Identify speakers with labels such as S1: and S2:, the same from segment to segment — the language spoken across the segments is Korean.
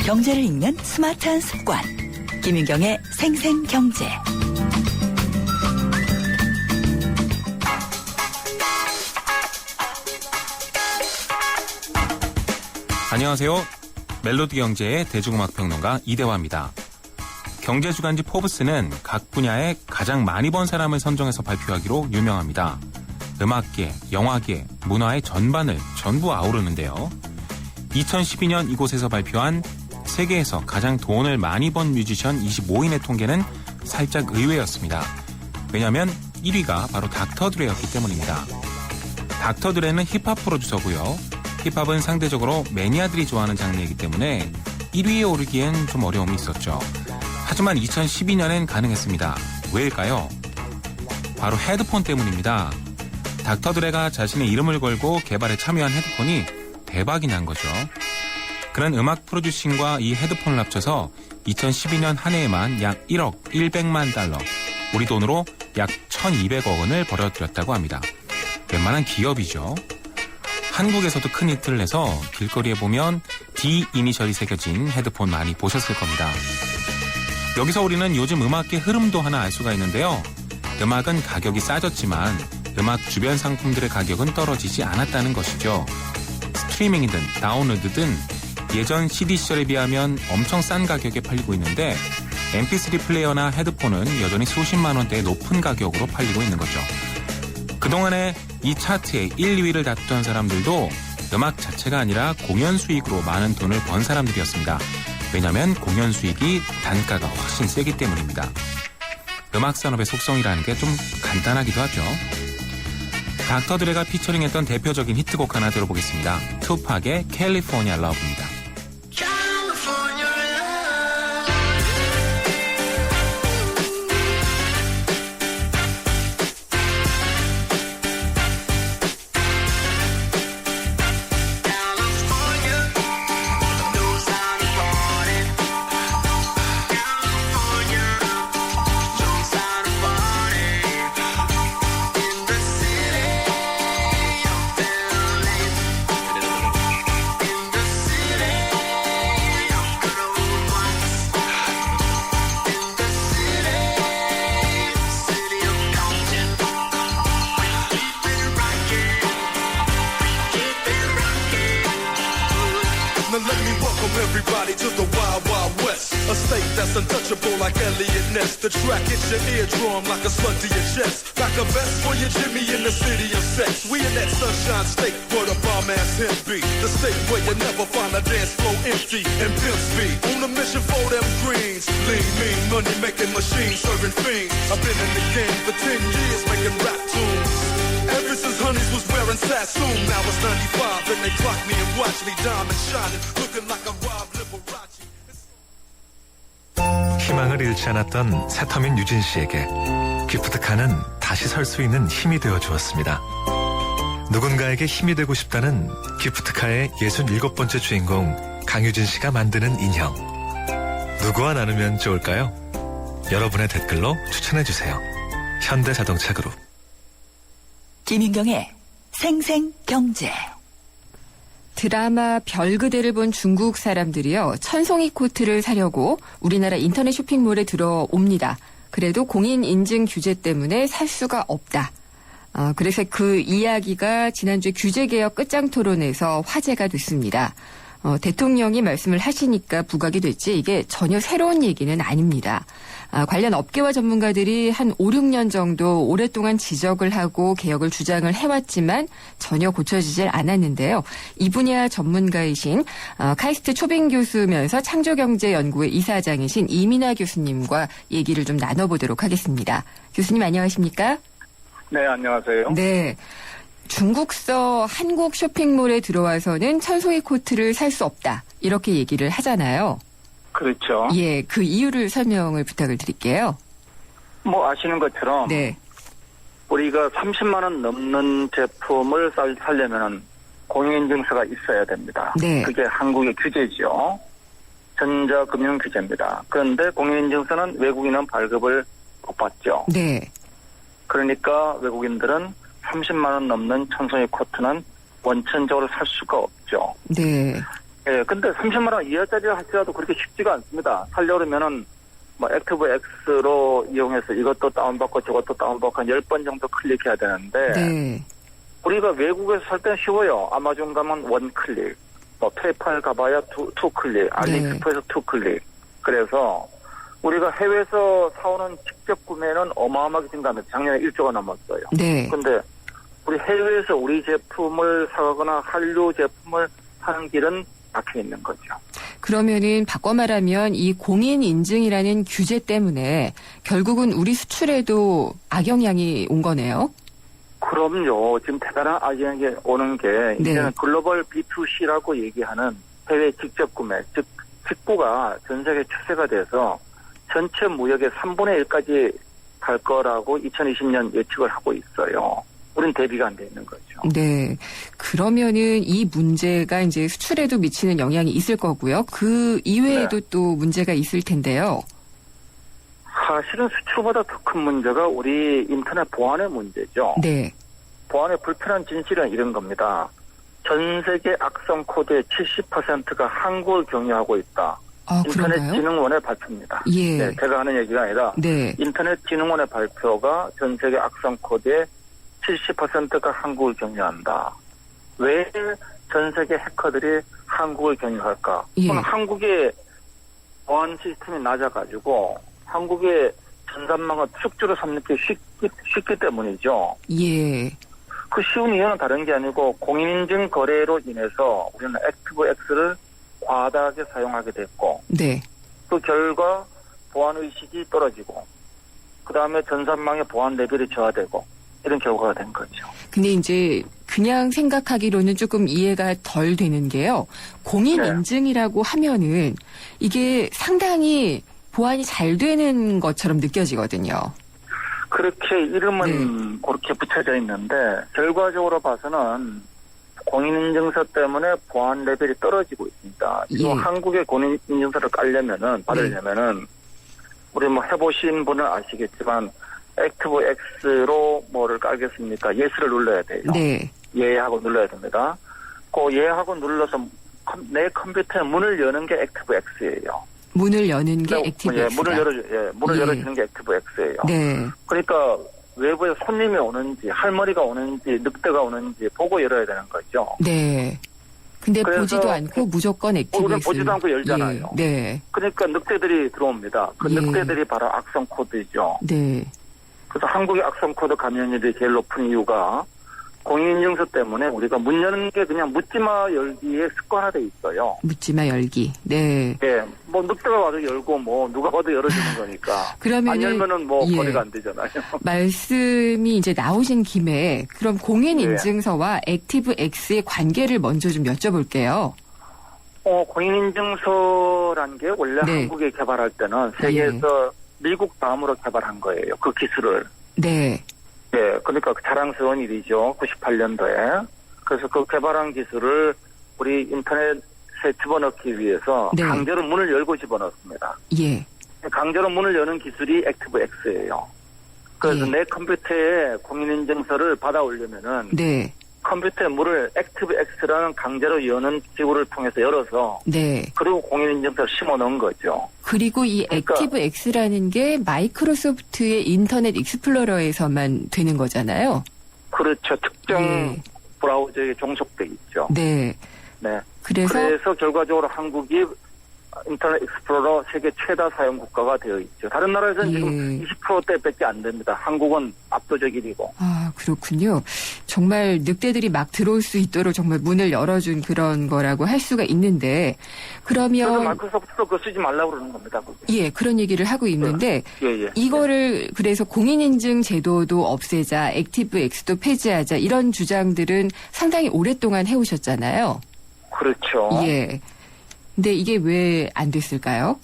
S1: 경제를 읽는 스마트한 습관. 김윤경의 생생경제.
S2: 안녕하세요. 멜로디 경제의 대중음악평론가 이대화입니다. 경제주간지 포브스는 각 분야에 가장 많이 번 사람을 선정해서 발표하기로 유명합니다. 음악계, 영화계, 문화의 전반을 전부 아우르는데요. 2012년 이곳에서 발표한 세계에서 가장 돈을 많이 번 뮤지션 25인의 통계는 살짝 의외였습니다. 왜냐하면 1위가 바로 닥터 드레였기 때문입니다. 닥터 드레는 힙합 프로듀서고요. 힙합은 상대적으로 매니아들이 좋아하는 장르이기 때문에 1위에 오르기엔 좀 어려움이 있었죠. 하지만 2012년엔 가능했습니다. 왜일까요? 바로 헤드폰 때문입니다. 닥터 드레가 자신의 이름을 걸고 개발에 참여한 헤드폰이 대박이 난 거죠. 그런 음악 프로듀싱과 이 헤드폰을 합쳐서 2012년 한 해에만 약 1억 100만 달러, 우리 돈으로 약 1200억 원을 벌어들였다고 합니다. 웬만한 기업이죠. 한국에서도 큰 히트를 내서 길거리에 보면 D 이니셜이 새겨진 헤드폰 많이 보셨을 겁니다. 여기서 우리는 요즘 음악계 흐름도 하나 알 수가 있는데요. 음악은 가격이 싸졌지만 음악 주변 상품들의 가격은 떨어지지 않았다는 것이죠. 스트리밍이든 다운로드든 예전 CD 시절에 비하면 엄청 싼 가격에 팔리고 있는데 MP3 플레이어나 헤드폰은 여전히 수십만 원대의 높은 가격으로 팔리고 있는 거죠. 그동안에 이 차트에 1, 2위를 다투던 사람들도 음악 자체가 아니라 공연 수익으로 많은 돈을 번 사람들이었습니다. 왜냐하면 공연 수익이 단가가 훨씬 세기 때문입니다. 음악 산업의 속성이라는 게 좀 간단하기도 하죠. 닥터 드레가 피처링했던 대표적인 히트곡 하나 들어보겠습니다. 투팍의 캘리포니아 러브입니다.
S3: Everybody to the Wild Wild West, a state that's untouchable like Elliot Ness. The track hits your eardrum like a slug to your chest. Like a vest for your Jimmy in the city of sex. We in that sunshine state where the bomb ass him be. The state where you never find a dance floor empty and pimp speed. On a mission for them greens. Lean, mean, money making machines serving fiends. I've been in the game for 10 years making rap tunes. Ever since Honeys was wearing Sassoon, now it's 95 and they clock me and watch me diamond shining, looking like a Rob Liberace.
S4: 희망을 잃지 않았던 새터민 유진 씨에게 기프트카는 다시 설 수 있는 힘이 되어 주었습니다. 누군가에게 힘이 되고 싶다는 기프트카의 67번째 주인공 강유진 씨가 만드는 인형. 누구와 나누면 좋을까요? 여러분의 댓글로 추천해주세요. 현대자동차그룹.
S1: 김윤경의 생생경제.
S5: 드라마 별그대를 본 중국 사람들이요, 천송이 코트를 사려고 우리나라 인터넷 쇼핑몰에 들어옵니다. 그래도 공인인증 규제 때문에 살 수가 없다. 그래서 그 이야기가 지난주에 규제개혁 끝장토론에서 화제가 됐습니다. 대통령이 말씀을 하시니까 부각이 됐지 이게 전혀 새로운 얘기는 아닙니다. 관련 업계와 전문가들이 한 5, 6년 정도 오랫동안 지적을 하고 개혁을 주장을 해왔지만 전혀 고쳐지질 않았는데요. 이 분야 전문가이신 카이스트 초빙 교수면서 창조경제연구회 이사장이신 이민아 교수님과 얘기를 좀 나눠보도록 하겠습니다. 교수님 안녕하십니까?
S6: 네, 안녕하세요.
S5: 네. 중국서 한국 쇼핑몰에 들어와서는 천송이 코트를 살 수 없다. 이렇게 얘기를 하잖아요.
S6: 그렇죠.
S5: 예, 그 이유를 설명을 부탁을 드릴게요.
S6: 뭐 아시는 것처럼
S5: 네.
S6: 우리가 30만 원 넘는 제품을 살려면 공인인증서가 있어야 됩니다.
S5: 네.
S6: 그게 한국의 규제죠. 전자금융 규제입니다. 그런데 공인인증서는 외국인은 발급을 못 받죠.
S5: 네.
S6: 그러니까 외국인들은 30만 원 넘는 천송이 코트는 원천적으로 살 수가 없죠.
S5: 네.
S6: 예, 근데 30만 원 이하짜리를 할지라도 그렇게 쉽지가 않습니다. 살려면은 뭐 액티브 X로 이용해서 이것도 다운받고 저것도 다운받고 한 10번 정도 클릭해야 되는데
S5: 네.
S6: 우리가 외국에서 살 땐 쉬워요. 아마존 가면 원 클릭, 뭐 페이팔 가봐야 투 클릭, 알리익스프레스 투 클릭. 그래서 우리가 해외에서 사오는 직접 구매는 어마어마하게 증가합니다. 작년에 1조가 넘었어요.
S5: 네.
S6: 근데 우리 해외에서 우리 제품을 사거나 한류 제품을 사는 길은 막혀 있는 거죠.
S5: 그러면은 바꿔 말하면 이 공인 인증이라는 규제 때문에 결국은 우리 수출에도 악영향이 온 거네요.
S6: 그럼요. 지금 대단한 악영향이 오는 게 이제는 글로벌 B2C라고 얘기하는 해외 직접 구매, 즉 직구가 전 세계 추세가 돼서 전체 무역의 3분의 1까지 갈 거라고 2020년 예측을 하고 있어요. 우린 대비가 안 돼 있는 거죠.
S5: 네. 그러면은 이 문제가 이제 수출에도 미치는 영향이 있을 거고요. 그 이외에도 또 문제가 있을 텐데요.
S6: 사실은 수출보다 더 큰 문제가 우리 인터넷 보안의 문제죠.
S5: 네.
S6: 보안의 불편한 진실은 이런 겁니다. 전 세계 악성 코드의 70%가 한국을 경유하고 있다.
S5: 아, 그런가요?
S6: 인터넷진흥원의 발표입니다.
S5: 예.
S6: 네, 제가 하는 얘기가 아니라
S5: 네.
S6: 인터넷진흥원의 발표가 전 세계 악성 코드의 70%가 한국을 경유한다. 왜 전 세계 해커들이 한국을 경유할까?
S5: 예.
S6: 그건 한국의 보안 시스템이 낮아가지고 한국의 전산망을 축주로 삼기 쉽기 때문이죠.
S5: 예.
S6: 그 쉬운 이유는 다른 게 아니고 공인인증 거래로 인해서 우리는 액티브 X를 과다하게 사용하게 됐고
S5: 네.
S6: 그 결과 보안의식이 떨어지고 그 다음에 전산망의 보안 레벨이 저하되고 이런 결과가 된 거죠.
S5: 근데 이제 그냥 생각하기로는 조금 이해가 덜 되는 게요. 공인
S6: 네.
S5: 인증이라고 하면은 이게 상당히 보안이 잘 되는 것처럼 느껴지거든요.
S6: 그렇게 이름은 그렇게 붙여져 있는데 결과적으로 봐서는 공인인증서 때문에 보안 레벨이 떨어지고 있습니다. 지금
S5: 예.
S6: 한국의 공인인증서를 받으려면은 우리 뭐 해보신 분은 아시겠지만 액티브 X로 뭐를 깔겠습니까? 예스를 눌러야 돼요.
S5: 네.
S6: 예하고 눌러야 됩니다. 그 예하고 눌러서 내 컴퓨터의 문을 여는 게 액티브 X예요.
S5: 문을 여는 게 액티브 X다.
S6: 문을
S5: 예.
S6: 열어주는 게 액티브 X예요.
S5: 네.
S6: 그러니까 외부에 손님이 오는지 할머니가 오는지 늑대가 오는지 보고 열어야 되는 거죠.
S5: 네. 근데
S6: 그래서
S5: 보지도 않고 무조건 액티브
S6: 우리는
S5: X.
S6: 보지도 않고 열잖아요.
S5: 예. 네.
S6: 그러니까 늑대들이 들어옵니다. 그
S5: 예.
S6: 늑대들이 바로 악성 코드죠.
S5: 네.
S6: 그래서 한국의 악성 코드 감염률이 제일 높은 이유가 공인인증서 때문에 우리가 문 여는 게 그냥 묻지마 열기에 습관화돼 있어요.
S5: 묻지마 열기. 네.
S6: 예, 뭐 늑대가 와도 열고 뭐 누가 봐도 열어주는 거니까.
S5: 그러면은
S6: 안 열면은 뭐
S5: 예.
S6: 거리가 안 되잖아요.
S5: 말씀이 이제 나오신 김에 그럼 공인
S6: 예.
S5: 인증서와 액티브 X의 관계를 먼저 좀 여쭤볼게요.
S6: 공인인증서란 게 원래
S5: 네.
S6: 한국에 개발할 때는 세계에서 미국 다음으로 개발한 거예요. 그 기술을.
S5: 네.
S6: 예, 그러니까 자랑스러운 일이죠. 98년도에. 그래서 그 개발한 기술을 우리 인터넷에 집어넣기 위해서
S5: 네.
S6: 강제로 문을 열고 집어넣습니다.
S5: 예.
S6: 강제로 문을 여는 기술이 액티브 X예요. 그래서
S5: 예.
S6: 내 컴퓨터에 공인인증서를 받아 오려면은
S5: 네.
S6: 컴퓨터에 문을 액티브 X라는 강제로 여는 기구를 통해서 열어서
S5: 네.
S6: 그리고 공인인증서를 심어 넣은 거죠.
S5: 그리고 이
S6: 그러니까-
S5: 액티브 X라는 게 마이크로소프트의 인터넷 익스플로러에서만 되는 거잖아요.
S6: 그렇죠. 특정
S5: 예.
S6: 브라우저에 종속돼 있죠.
S5: 네.
S6: 네.
S5: 그래서
S6: 결과적으로 한국이 인터넷 익스플로러 세계 최다 사용 국가가 되어 있죠. 다른 나라에서는
S5: 예.
S6: 지금 20%대밖에 안 됩니다. 한국은 압도적 1위고.
S5: 아, 그렇군요. 정말 늑대들이 막 들어올 수 있도록 정말 문을 열어준 그런 거라고 할 수가 있는데
S6: 그래서
S5: 그러면
S6: 마이크로소프트도 그거 쓰지 말라고 그러는 겁니다. 그게.
S5: 예, 그런 얘기를 하고 있는데
S6: 예.
S5: 이거를 그래서 공인인증 제도도 없애자, 액티브 X도 폐지하자 이런 주장들은 상당히 오랫동안 해오셨잖아요.
S6: 그렇죠.
S5: 예. 근데 이게 왜 안 됐을까요?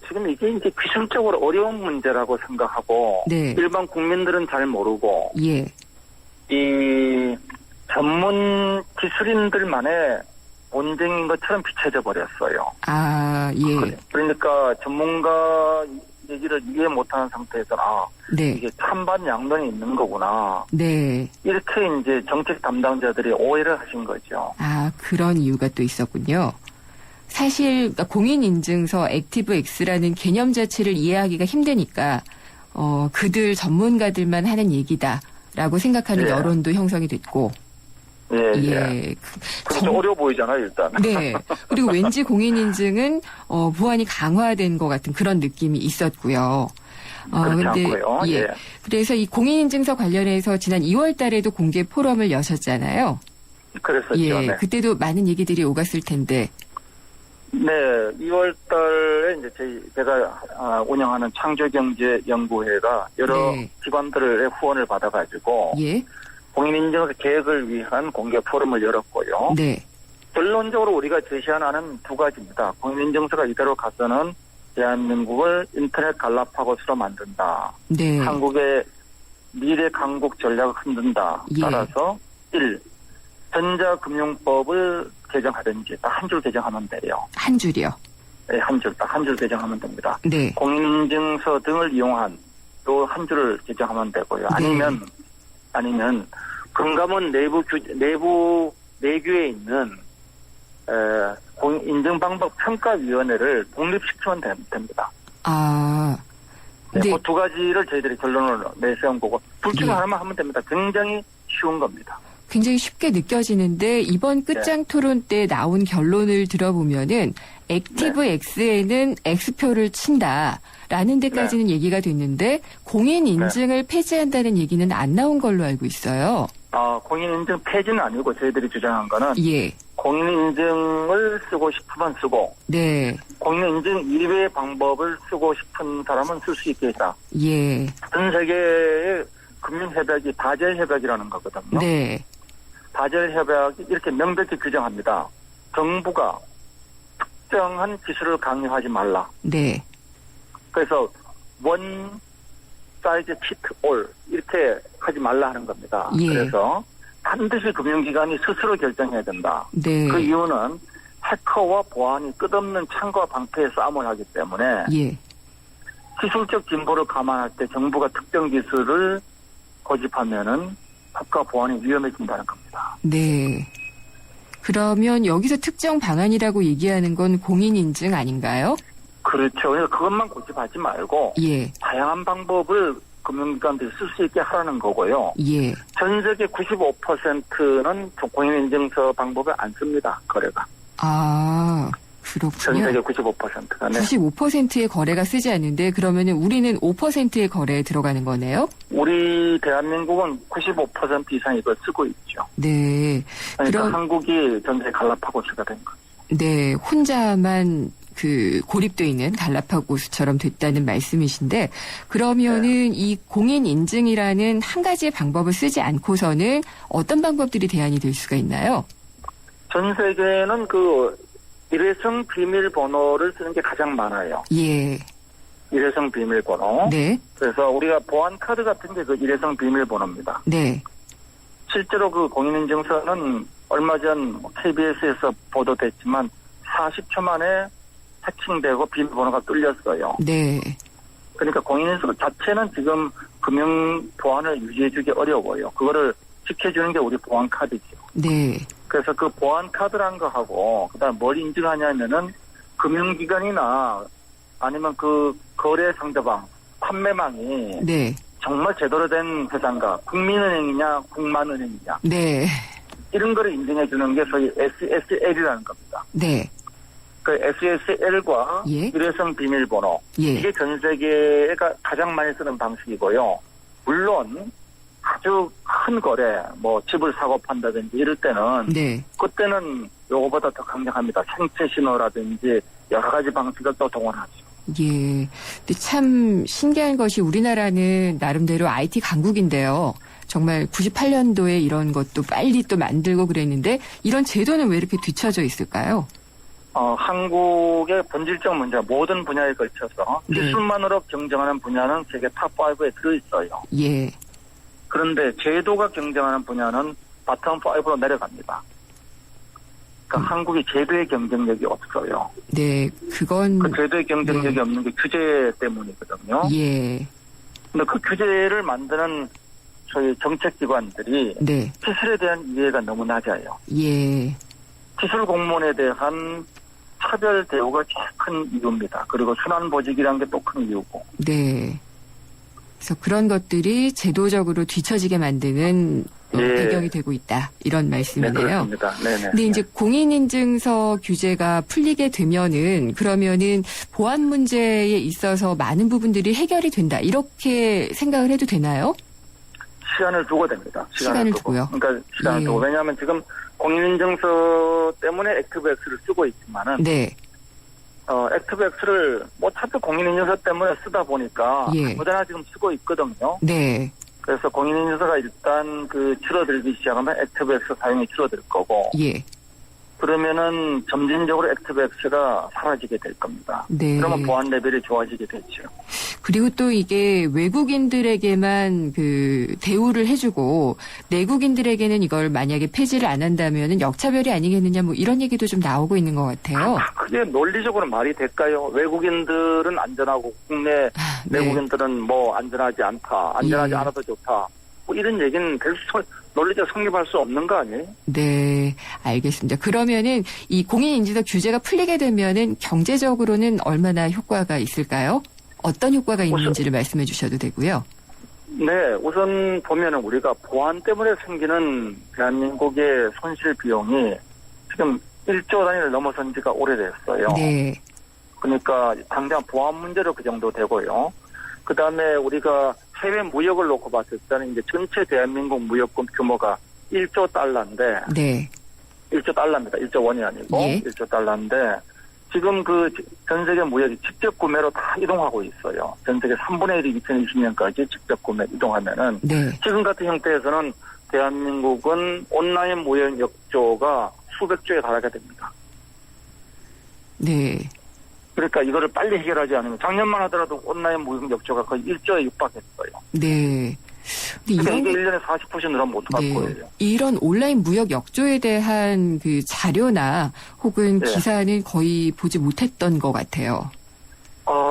S6: 지금 이게 이제 기술적으로 어려운 문제라고 생각하고
S5: 네.
S6: 일반 국민들은 잘 모르고
S5: 예.
S6: 이 전문 기술인들만의 논쟁인 것처럼 비춰져 버렸어요.
S5: 아, 예.
S6: 그러니까 전문가 얘기를 이해 못하는 상태에서
S5: 네.
S6: 이게 찬반 양론이 있는 거구나.
S5: 네.
S6: 이렇게 이제 정책 담당자들이 오해를 하신 거죠.
S5: 아, 그런 이유가 또 있었군요. 사실 그러니까 공인인증서 액티브X라는 개념 자체를 이해하기가 힘드니까 그들 전문가들만 하는 얘기다라고 생각하는
S6: 예.
S5: 여론도 형성이 됐고.
S6: 예. 그게 좀 어려워 보이잖아요, 일단.
S5: 네. 그리고 왠지 공인인증은 보안이 강화된 것 같은 그런 느낌이 있었고요.
S6: 그렇지
S5: 근데
S6: 않고요.
S5: 예.
S6: 예.
S5: 그래서 이 공인인증서 관련해서 지난 2월 달에도 공개 포럼을 여셨잖아요.
S6: 그랬었죠.
S5: 예.
S6: 네.
S5: 그때도 많은 얘기들이 오갔을 텐데.
S6: 네, 2월 달에 이제 제가 운영하는 창조경제연구회가 여러
S5: 네.
S6: 기관들의 후원을 받아가지고
S5: 예.
S6: 공인인증서 개혁을 위한 공개 포럼을 열었고요.
S5: 네.
S6: 결론적으로 우리가 제시하는 두 가지입니다. 공인인증서가 이대로 가서는 대한민국을 인터넷 갈라파고스로 만든다.
S5: 네.
S6: 한국의 미래 강국 전략을 흔든다.
S5: 예.
S6: 따라서 1. 전자금융법을 개정하든지 딱 한 줄 개정하면 돼요.
S5: 한 줄이요.
S6: 네, 딱 한 줄 개정하면 됩니다.
S5: 네.
S6: 공인인증서 등을 이용한 또 한 줄을 개정하면 되고요.
S5: 네.
S6: 아니면 금감원 내규에 있는 공인인증방법평가위원회를 독립시키면 됩니다.
S5: 아.
S6: 네,
S5: 네.
S6: 그 두 가지를 저희들이 결론을 내세운 거고 둘 중
S5: 예.
S6: 하나만 하면 됩니다. 굉장히 쉬운 겁니다.
S5: 굉장히 쉽게 느껴지는데 이번 끝장 토론 때 나온 결론을 들어보면은 액티브 X에는 X표를 친다라는 데까지는 얘기가 됐는데 공인 인증을 폐지한다는 얘기는 안 나온 걸로 알고 있어요.
S6: 공인인증 폐지는 아니고 저희들이 주장한 거는
S5: 예.
S6: 공인인증을 쓰고 싶으면 쓰고
S5: 네.
S6: 공인인증 이외의 방법을 쓰고 싶은 사람은 쓸 수 있게 했다.
S5: 예.
S6: 전 세계의 금융협약이 바젤협약이라는 거거든요.
S5: 네.
S6: 바젤협약이 이렇게 명백히 규정합니다. 정부가 특정한 기술을 강요하지 말라.
S5: 네.
S6: 그래서 원 사이즈 피트 올 이렇게 하지 말라 하는 겁니다.
S5: 예.
S6: 그래서 반드시 금융기관이 스스로 결정해야 된다.
S5: 네.
S6: 그 이유는 해커와 보안이 끝없는 창과 방패의 싸움을 하기 때문에
S5: 예.
S6: 기술적 진보를 감안할 때 정부가 특정 기술을 고집하면은 국가 보안이 위험해진다는 겁니다.
S5: 네. 그러면 여기서 특정 방안이라고 얘기하는 건 공인인증 아닌가요?
S6: 그렇죠. 그래서 그것만 고집하지 말고
S5: 예.
S6: 다양한 방법을 금융기관들이 쓸 수 있게 하라는 거고요.
S5: 예.
S6: 전 세계 95%는 공인인증서 방법을 안 씁니다. 거래가.
S5: 아,
S6: 전
S5: 그렇군요.
S6: 세계 95%가. 네.
S5: 95%의 거래가 쓰지 않는데 그러면은 우리는 5%의 거래에 들어가는 거네요?
S6: 우리 대한민국은 95% 이상 이걸 쓰고 있죠.
S5: 네.
S6: 그러니까 한국이 전 세계 갈라파고스가 된 거죠.
S5: 네, 혼자만 고립되어 있는 갈라파고스처럼 됐다는 말씀이신데 그러면은 이 공인 인증이라는 한 가지의 방법을 쓰지 않고서는 어떤 방법들이 대안이 될 수가 있나요?
S6: 전 세계는 일회성 비밀번호를 쓰는 게 가장 많아요.
S5: 예.
S6: 일회성 비밀번호.
S5: 네.
S6: 그래서 우리가 보안 카드 같은 게 일회성 비밀번호입니다.
S5: 네.
S6: 실제로 공인인증서는 얼마 전 KBS에서 보도됐지만 40초 만에 해킹되고 비밀번호가 뚫렸어요.
S5: 네.
S6: 그러니까 공인인증서 자체는 지금 금융 보안을 유지해주기 어려워요. 그거를 지켜주는 게 우리 보안 카드죠.
S5: 네.
S6: 그래서 그 보안 카드란 거 하고 그다음 뭘 인증하냐면은 금융기관이나 아니면 거래 상대방 판매망이
S5: 네.
S6: 정말 제대로 된 회사인가 국민은행이냐 국만은행이냐
S5: 네.
S6: 이런 거를 인증해 주는 게 소위 SSL이라는 겁니다.
S5: 네.
S6: 그 SSL과
S5: 예.
S6: 일회성 비밀번호
S5: 예.
S6: 이게 전 세계가 가장 많이 쓰는 방식이고요. 물론 아주 큰 거래, 집을 사고 판다든지 이럴 때는
S5: 네.
S6: 그때는 요거보다 더 강력합니다. 생체 신호라든지 여러 가지 방식을 또 동원하죠.
S5: 예. 근데 참 신기한 것이 우리나라는 나름대로 IT 강국인데요. 정말 98년도에 이런 것도 빨리 또 만들고 그랬는데 이런 제도는 왜 이렇게 뒤처져 있을까요?
S6: 한국의 본질적 문제, 모든 분야에 걸쳐서
S5: 네.
S6: 기술만으로 경쟁하는 분야는 세계 탑5에 들어있어요.
S5: 예.
S6: 그런데 제도가 경쟁하는 분야는 바텀 5로 내려갑니다. 그러니까 한국이 제도의 경쟁력이 없어요.
S5: 네, 그건
S6: 그 제도의 경쟁력이
S5: 네.
S6: 없는 게 규제 때문이거든요.
S5: 예,
S6: 근데 그 규제를 만드는 저희 정책기관들이
S5: 네,
S6: 기술에 대한 이해가 너무 낮아요.
S5: 예,
S6: 기술 공무원에 대한 차별 대우가 제일 큰 이유입니다. 그리고 순환보직이라는 게 또 큰 이유고.
S5: 네. 그래서 그런 것들이 제도적으로 뒤처지게 만드는
S6: 예.
S5: 배경이 되고 있다. 이런
S6: 네,
S5: 말씀이네요.
S6: 그렇습니다. 네네.
S5: 근데 이제 공인인증서 규제가 풀리게 되면은 그러면은 보안 문제에 있어서 많은 부분들이 해결이 된다. 이렇게 생각을 해도 되나요?
S6: 시간을 두고 됩니다.
S5: 시간을 두고요.
S6: 그러니까 시간을
S5: 예.
S6: 두고. 왜냐하면 지금 공인인증서 때문에 액티브엑스를 쓰고 있지만은
S5: 네.
S6: 액티브엑스를 어차피 공인인증서 때문에 쓰다 보니까
S5: 예.
S6: 아무데나 지금 쓰고 있거든요.
S5: 네.
S6: 그래서 공인인증서가 일단 줄어들기 시작하면 액티브엑스 사용이 줄어들 거고
S5: 예.
S6: 그러면은 점진적으로 액티브엑스가 사라지게 될 겁니다.
S5: 네.
S6: 그러면 보안 레벨이 좋아지게 되죠.
S5: 그리고 또 이게 외국인들에게만 대우를 해주고 내국인들에게는 이걸 만약에 폐지를 안 한다면은 역차별이 아니겠느냐 뭐 이런 얘기도 좀 나오고 있는 것 같아요.
S6: 그게 논리적으로 말이 될까요? 외국인들은 안전하고 국내
S5: 네.
S6: 내국인들은 뭐 안전하지 않다. 안전하지
S5: 예.
S6: 않아도 좋다. 뭐 이런 얘기는 논리적 성립할 수 없는 거 아니에요?
S5: 네, 알겠습니다. 그러면은 이 공인인증서 규제가 풀리게 되면은 경제적으로는 얼마나 효과가 있을까요? 어떤 효과가 있는지를 말씀해 주셔도 되고요.
S6: 네, 우선 보면은 우리가 보안 때문에 생기는 대한민국의 손실 비용이 지금 1조 단위를 넘어선 지가 오래됐어요.
S5: 네,
S6: 그러니까 당장 보안 문제로 그 정도 되고요. 그 다음에 우리가 해외 무역을 놓고 봤을 때는 이제 전체 대한민국 무역금 규모가 1조 달러인데,
S5: 네,
S6: 1조 달러입니다. 1조 원이 아니고,
S5: 예.
S6: 1조 달러인데, 지금 전 세계 무역이 직접 구매로 다 이동하고 있어요. 전 세계 3분의 1이 2020년까지 직접 구매 이동하면은,
S5: 네,
S6: 지금 같은 형태에서는 대한민국은 온라인 무역 역조가 수백 조에 달하게 됩니다.
S5: 네,
S6: 그러니까 이거를 빨리 해결하지 않으면 작년만 하더라도 온라인 무역 역조가 거의 1조에 육박했어요.
S5: 네. 근데
S6: 그러니까
S5: 이런
S6: 이게 1년에 40% 늘어나면 어떡할
S5: 네,
S6: 거예요?
S5: 이런 온라인 무역 역조에 대한 자료나 혹은
S6: 네.
S5: 기사는 거의 보지 못했던 것 같아요.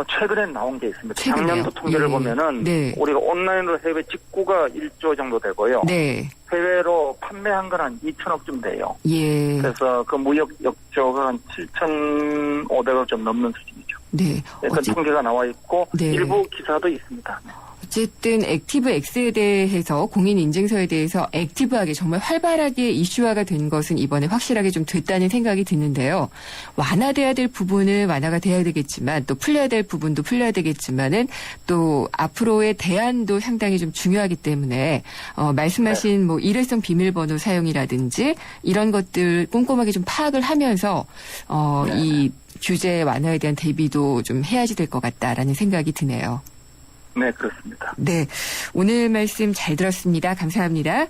S6: 최근에 나온 게 있습니다.
S5: 최근에요?
S6: 작년도 통계를
S5: 예.
S6: 보면은
S5: 네.
S6: 우리가 온라인으로 해외 직구가 1조 정도 되고요.
S5: 네,
S6: 해외로 판매한 건 한 2천억쯤 돼요.
S5: 예,
S6: 그래서 그 무역 역조가 한 7,500억 좀 넘는 수준이죠.
S5: 네.
S6: 그러니까 통계가 나와 있고
S5: 네.
S6: 일부 기사도 있습니다.
S5: 어쨌든 액티브엑스에 대해서 공인인증서에 대해서 액티브하게 정말 활발하게 이슈화가 된 것은 이번에 확실하게 좀 됐다는 생각이 드는데요. 완화돼야 될 부분은 완화가 돼야 되겠지만 또 풀려야 될 부분도 풀려야 되겠지만은 또 앞으로의 대안도 상당히 좀 중요하기 때문에 말씀하신 뭐 일회성 비밀번호 사용이라든지 이런 것들 꼼꼼하게 좀 파악을 하면서 이 규제 완화에 대한 대비도 좀 해야지 될 것 같다라는 생각이 드네요.
S6: 네, 그렇습니다.
S5: 네, 오늘 말씀 잘 들었습니다. 감사합니다.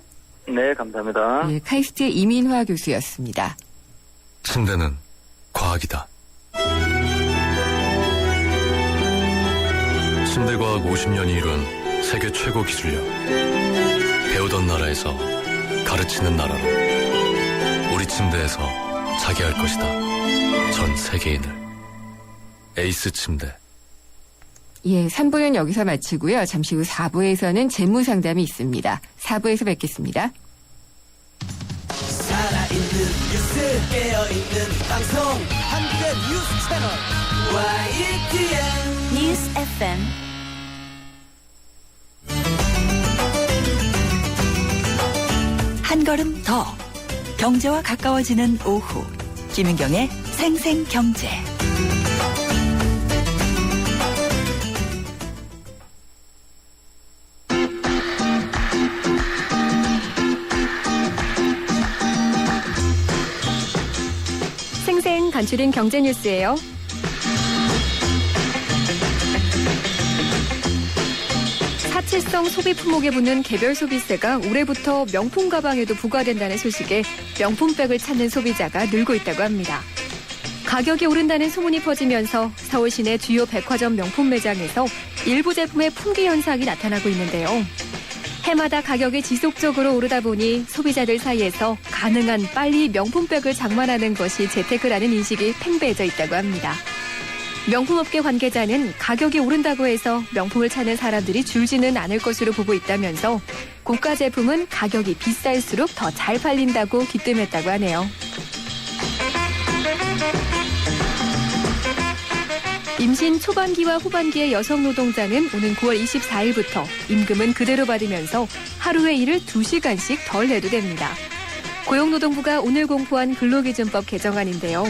S6: 네, 감사합니다.
S5: 네, 카이스트의 이민화 교수였습니다.
S4: 침대는 과학이다. 침대과학 50년이 이룬 세계 최고 기술력. 배우던 나라에서 가르치는 나라로. 우리 침대에서 자기 할 것이다. 전 세계인을. 에이스 침대.
S5: 예, 3부는 여기서 마치고요. 잠시 후 4부에서는 재무 상담이 있습니다. 4부에서 뵙겠습니다.
S7: 살아있는 뉴스 깨어있는 방송 한국의 뉴스 채널 YTN
S1: 뉴스 FM 한 걸음 더 경제와 가까워지는 오후 김윤경의 생생경제.
S8: 생생 간추린 경제 뉴스예요. 사치성 소비 품목에 붙는 개별 소비세가 올해부터 명품 가방에도 부과된다는 소식에 명품백을 찾는 소비자가 늘고 있다고 합니다. 가격이 오른다는 소문이 퍼지면서 서울 시내 주요 백화점 명품 매장에서 일부 제품의 품귀 현상이 나타나고 있는데요. 해마다 가격이 지속적으로 오르다 보니 소비자들 사이에서 가능한 빨리 명품백을 장만하는 것이 재테크라는 인식이 팽배해져 있다고 합니다. 명품업계 관계자는 가격이 오른다고 해서 명품을 찾는 사람들이 줄지는 않을 것으로 보고 있다면서 고가 제품은 가격이 비쌀수록 더 잘 팔린다고 귀띔했다고 하네요. 임신 초반기와 후반기의 여성 노동자는 오는 9월 24일부터 임금은 그대로 받으면서 하루의 일을 2시간씩 덜 해도 됩니다. 고용노동부가 오늘 공포한 근로기준법 개정안인데요.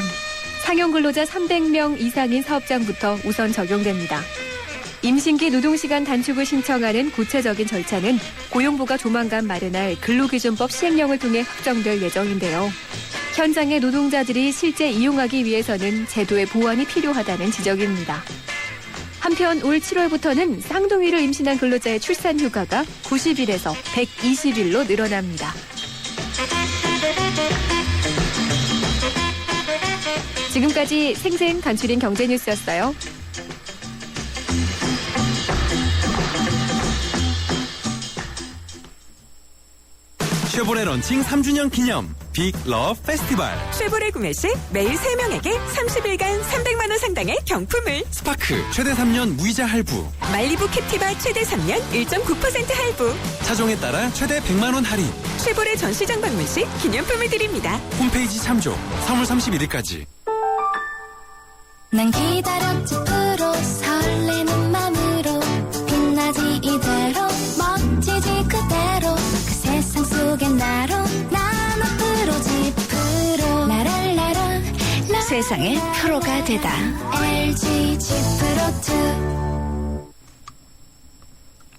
S8: 상용 근로자 300명 이상인 사업장부터 우선 적용됩니다. 임신기 노동시간 단축을 신청하는 구체적인 절차는 고용부가 조만간 마련할 근로기준법 시행령을 통해 확정될 예정인데요. 현장의 노동자들이 실제 이용하기 위해서는 제도의 보완이 필요하다는 지적입니다. 한편 올 7월부터는 쌍둥이를 임신한 근로자의 출산 휴가가 90일에서 120일로 늘어납니다. 지금까지 생생 간추린 경제뉴스였어요.
S9: 쉐보레 런칭 3주년 기념 빅 러브 페스티벌.
S10: 쉐보레 구매 시 매일 3명에게 30일간 300만 원 상당의 경품을.
S9: 스파크 최대 3년 무이자 할부.
S10: 말리부 캡티바 최대 3년 1.9% 할부.
S9: 차종에 따라 최대 100만 원 할인.
S10: 쉐보레 전시장 방문 시 기념품을 드립니다.
S9: 홈페이지 참조. 3월 31일까지.
S11: 난 기다렸지 프로 설레는 맘으로 빛나지 이대로 멋지지 그대로 그 세상 속에 나로 난 앞으로지 프로 나랄라라
S1: 세상의 프로가 되다.
S11: LG G 프로2.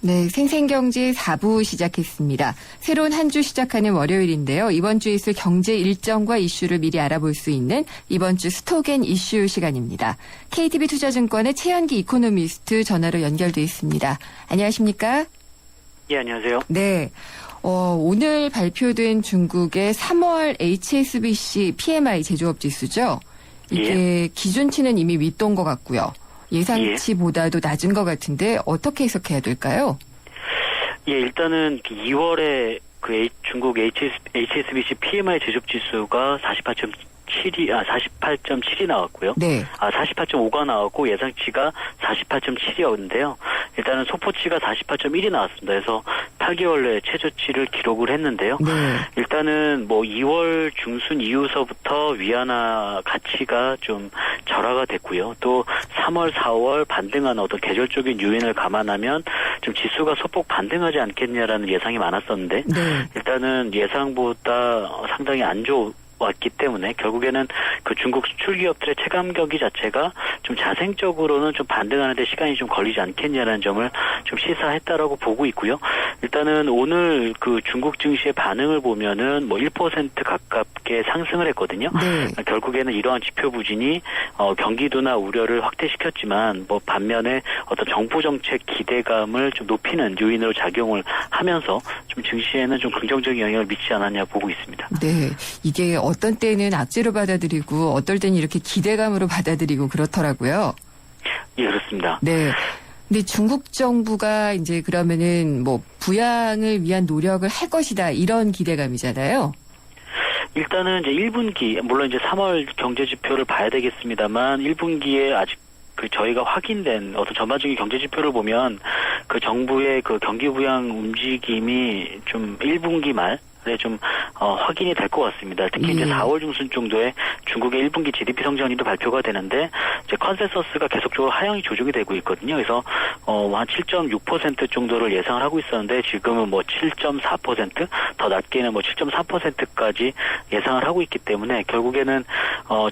S5: 네, 생생경제 4부 시작했습니다. 새로운 한 주 시작하는 월요일인데요. 이번 주에 있을 경제 일정과 이슈를 미리 알아볼 수 있는 이번 주 스톡앤 이슈 시간입니다. KTB 투자증권의 최현기 이코노미스트 전화로 연결돼 있습니다. 안녕하십니까?
S12: 예, 안녕하세요.
S5: 네. 오늘 발표된 중국의 3월 HSBC PMI 제조업 지수죠. 이게 기준치는 이미 윗돈 것 같고요. 예상치보다도 낮은 것 같은데 어떻게 해석해야 될까요?
S12: 예, 일단은 2월에 중국 HSBC PMI 제조업 지수가 48.7이 나왔고요.
S5: 네.
S12: 48.5가 나왔고 예상치가 48.7이었는데요. 일단은 소포치가 48.1이 나왔습니다. 그래서 8개월 내 최저치를 기록을 했는데요.
S5: 네.
S12: 일단은 2월 중순 이후서부터 위안화 가치가 좀 절하가 됐고요. 또 3월, 4월 반등하는 어떤 계절적인 요인을 감안하면 좀 지수가 소폭 반등하지 않겠냐라는 예상이 많았었는데 일단은 예상보다 상당히 안 왔기 때문에 결국에는 그 중국 수출 기업들의 체감 경기 자체가 좀 자생적으로는 좀 반등하는 데 시간이 좀 걸리지 않겠냐라는 점을 좀 시사했다라고 보고 있고요. 일단은 오늘 그 중국 증시의 반응을 보면은 1% 가깝게 상승을 했거든요. 결국에는 이러한 지표 부진이 경기도나 우려를 확대시켰지만 반면에 어떤 정부 정책 기대감을 좀 높이는 요인으로 작용을 하면서 좀 증시에는 좀 긍정적인 영향을 미치지 않았냐 보고 있습니다.
S5: 네. 이게 어떤 때는 악재로 받아들이고 어떨 때는 이렇게 기대감으로 받아들이고 그렇더라고요.
S12: 예, 그렇습니다.
S5: 네. 근데 중국 정부가 이제 그러면은 부양을 위한 노력을 할 것이다 이런 기대감이잖아요.
S12: 일단은 이제 1분기 물론 이제 3월 경제 지표를 봐야 되겠습니다만 1분기에 아직 저희가 확인된 어떤 전반적인 경제 지표를 보면 그 정부의 그 경기 부양 움직임이 좀 1분기 말 좀 확인이 될 것 같습니다. 특히 이제 4월 중순 정도에 중국의 1분기 GDP 성장률도 발표가 되는데 이제 컨센서스가 계속적으로 하향이 조정이 되고 있거든요. 그래서 한 7.6% 정도를 예상을 하고 있었는데 지금은 7.4% 더 낮게는 7.3%까지 예상을 하고 있기 때문에 결국에는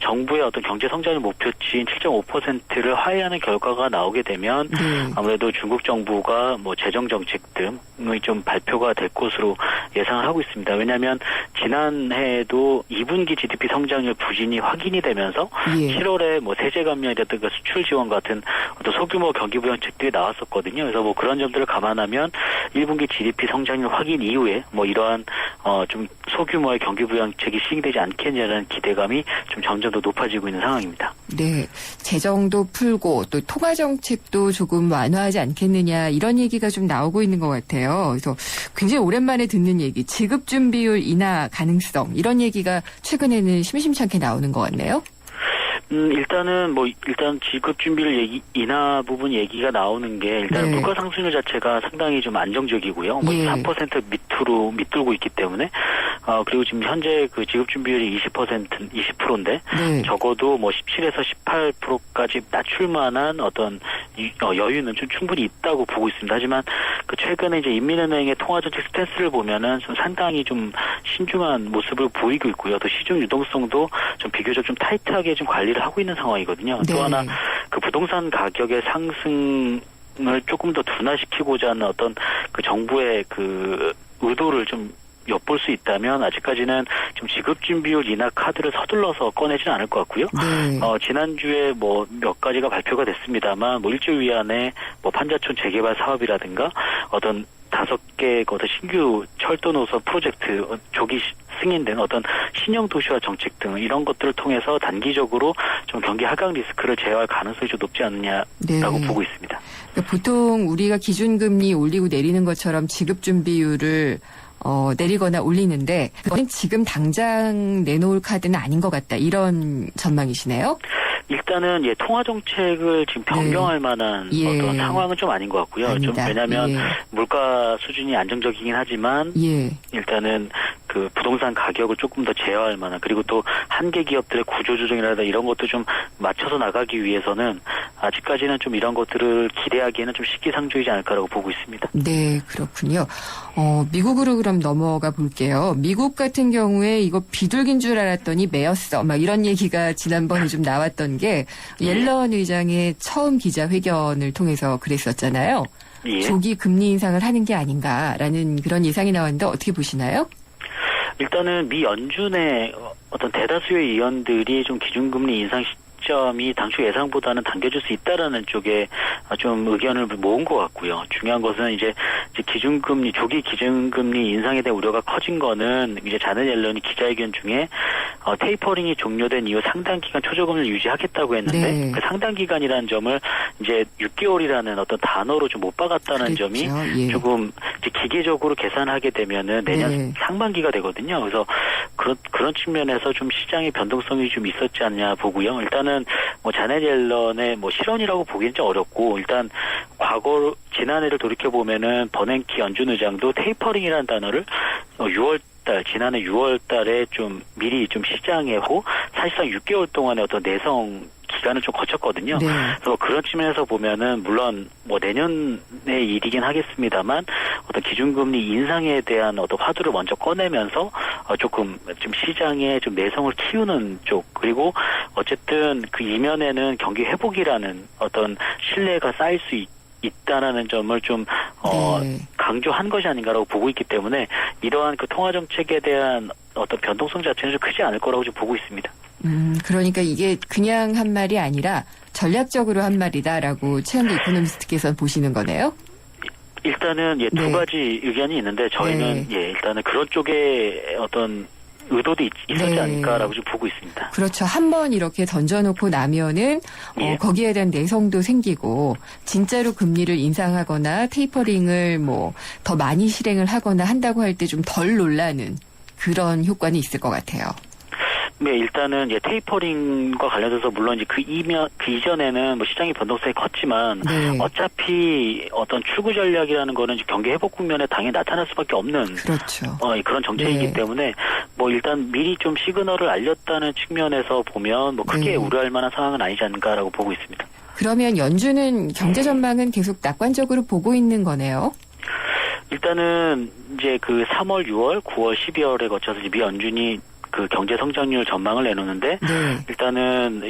S12: 정부의 어떤 경제 성장률 목표치인 7.5%를 하회하는 결과가 나오게 되면 아무래도 중국 정부가 재정 정책 등이 좀 발표가 될 것으로 예상을 하고 있습니다. 왜냐하면 지난해에도 2분기 GDP 성장률 부진이 확인이 되면서 7월에 세제 감면이라든가 수출 지원 같은 어떤 소규모 경기 부양책들이 나왔었거든요. 그래서 그런 점들을 감안하면 1분기 GDP 성장률 확인 이후에 이러한 좀 소규모의 경기 부양책이 시행되지 않겠냐라는 기대감이 좀 점점 더 높아지고 있는 상황입니다.
S5: 네. 재정도 풀고 또 통화 정책도 조금 완화하지 않겠느냐 이런 얘기가 좀 나오고 있는 것 같아요. 그래서 굉장히 오랜만에 듣는 얘기, 지급 준비율 인하 가능성 이런 얘기가 최근에는 심심찮게 나오는 것 같네요.
S12: 일단 지급 준비율 인하 부분 얘기가 나오는 게 일단
S5: 네.
S12: 물가 상승률 자체가 상당히 좀 안정적이고요.
S5: 예.
S12: 3% 밑돌고 있기 때문에 그리고 지금 현재 그 지급 준비율이 20%인데
S5: 네.
S12: 적어도 17에서 18%까지 낮출 만한 어떤 여유는 좀 충분히 있다고 보고 있습니다. 하지만 그 최근에 이제 인민은행의 통화정책 스탠스를 보면은 좀 상당히 좀 신중한 모습을 보이고 있고요. 또 시중 유동성도 좀 비교적 좀 타이트하게 좀 관리를 하고 있는 상황이거든요.
S5: 네.
S12: 또 하나 그 부동산 가격의 상승을 조금 더 둔화시키고자 하는 어떤 그 정부의 그 의도를 좀 엿볼 수 있다면 아직까지는 좀 지급준비율 인하 카드를 서둘러서 꺼내지는 않을 것 같고요.
S5: 네.
S12: 지난주에 몇 가지가 발표가 됐습니다만 일주일 위안에 판자촌 재개발 사업이라든가 어떤 5개 어떤 신규 철도 노선 프로젝트 조기 승인된 어떤 신형 도시화 정책 등 이런 것들을 통해서 단기적으로 좀 경기 하강 리스크를 제어할 가능성이 좀 높지 않느냐라고
S5: 네.
S12: 보고 있습니다.
S5: 그러니까 보통 우리가 기준금리 올리고 내리는 것처럼 지급준비율을 내리거나 올리는데 그거는 지금 당장 내놓을 카드는 아닌 것 같다. 이런 전망이시네요.
S12: 일단은 통화 정책을 지금 변경할 만한
S5: 예.
S12: 어떤 상황은 좀 아닌 것 같고요.
S5: 아니다.
S12: 좀 왜냐하면
S5: 예.
S12: 물가 수준이 안정적이긴 하지만
S5: 예.
S12: 일단은 그 부동산 가격을 조금 더 제어할 만한 그리고 또 한계 기업들의 구조 조정이라든가 이런 것도 좀 맞춰서 나가기 위해서는 아직까지는 좀 이런 것들을 기대하기에는 좀 시기상조이지 않을까라고 보고 있습니다.
S5: 네, 그렇군요. 미국으로 그럼 넘어가 볼게요. 미국 같은 경우에 이거 비둘기인 줄 알았더니 매였어. 막 이런 얘기가 지난번에 좀 나왔던 게 옐런 의장의 처음 기자회견을 통해서 그랬었잖아요.
S12: 예.
S5: 조기 금리 인상을 하는 게 아닌가라는 그런 예상이 나왔는데 어떻게 보시나요?
S12: 일단은 미 연준의 어떤 대다수의 의원들이 좀 기준금리 인상 시점이 당초 예상보다는 당겨질 수 있다라는 쪽에 좀 의견을 모은 것 같고요. 중요한 것은 이제 조기 기준금리 인상에 대한 우려가 커진 거는 이제 자넷 옐런이 기자회견 중에 테이퍼링이 종료된 이후 상당 기간 초저금리를 유지하겠다고 했는데
S5: 네.
S12: 그 상당 기간이라는 점을 이제 6개월이라는 어떤 단어로 좀 못 박았다는
S5: 그렇죠.
S12: 점이
S5: 예.
S12: 조금 이제 기계적으로 계산하게 되면은 내년
S5: 네.
S12: 상반기가 되거든요. 그래서 그런 측면에서 좀 시장의 변동성이 좀 있었지 않냐 보고요. 일단은 자넷 옐런의 실언이라고 보기는 좀 어렵고 일단 지난해를 돌이켜 보면은 버냉키 연준 의장도 테이퍼링이라는 단어를 지난해 6월 달에 좀 미리 좀 시장에 하고 사실상 6개월 동안의 어떤 내성 기간을 좀 거쳤거든요.
S5: 네.
S12: 그래서 그런 측면에서 보면은 물론 내년의 일이긴 하겠습니다만 어떤 기준금리 인상에 대한 어떤 화두를 먼저 꺼내면서 조금 좀 시장에 좀 내성을 키우는 쪽 그리고 어쨌든 그 이면에는 경기 회복이라는 어떤 신뢰가 쌓일 수 있다라는 점을 좀
S5: 네.
S12: 강조한 것이 아닌가라고 보고 있기 때문에 이러한 그 통화 정책에 대한 어떤 변동성 자체는 좀 크지 않을 거라고 좀 보고 있습니다.
S5: 그러니까 이게 그냥 한 말이 아니라 전략적으로 한 말이다라고 최현기 이코노미스트께서 보시는 거네요.
S12: 일단은 두
S5: 네.
S12: 가지 의견이 있는데 저희는 일단은 그런 쪽에 어떤 의도도 있었지
S5: 네.
S12: 않을까라고 좀 보고 있습니다.
S5: 그렇죠. 한번 이렇게 던져놓고 나면은
S12: 예.
S5: 거기에 대한 내성도 생기고 진짜로 금리를 인상하거나 테이퍼링을 더 많이 실행을 하거나 한다고 할 때 좀 덜 놀라는 그런 효과는 있을 것 같아요.
S12: 네, 일단은 테이퍼링과 관련해서 물론 이제 그 이전에는 시장의 변동성이 컸지만
S5: 네.
S12: 어차피 어떤 출구 전략이라는 거는 경기 회복 국면에 당연히 나타날 수밖에 없는
S5: 그렇죠.
S12: 그런 정책이기
S5: 네.
S12: 때문에 일단 미리 좀 시그널을 알렸다는 측면에서 보면 크게
S5: 네.
S12: 우려할 만한 상황은 아니지 않을까라고 보고 있습니다.
S5: 그러면 연준은 경제 전망은 계속 낙관적으로 보고 있는 거네요.
S12: 일단은 이제 그 3월, 6월, 9월, 12월에 거쳐서 미 연준이 그 경제 성장률 전망을 내놓는데
S5: 네.
S12: 일단은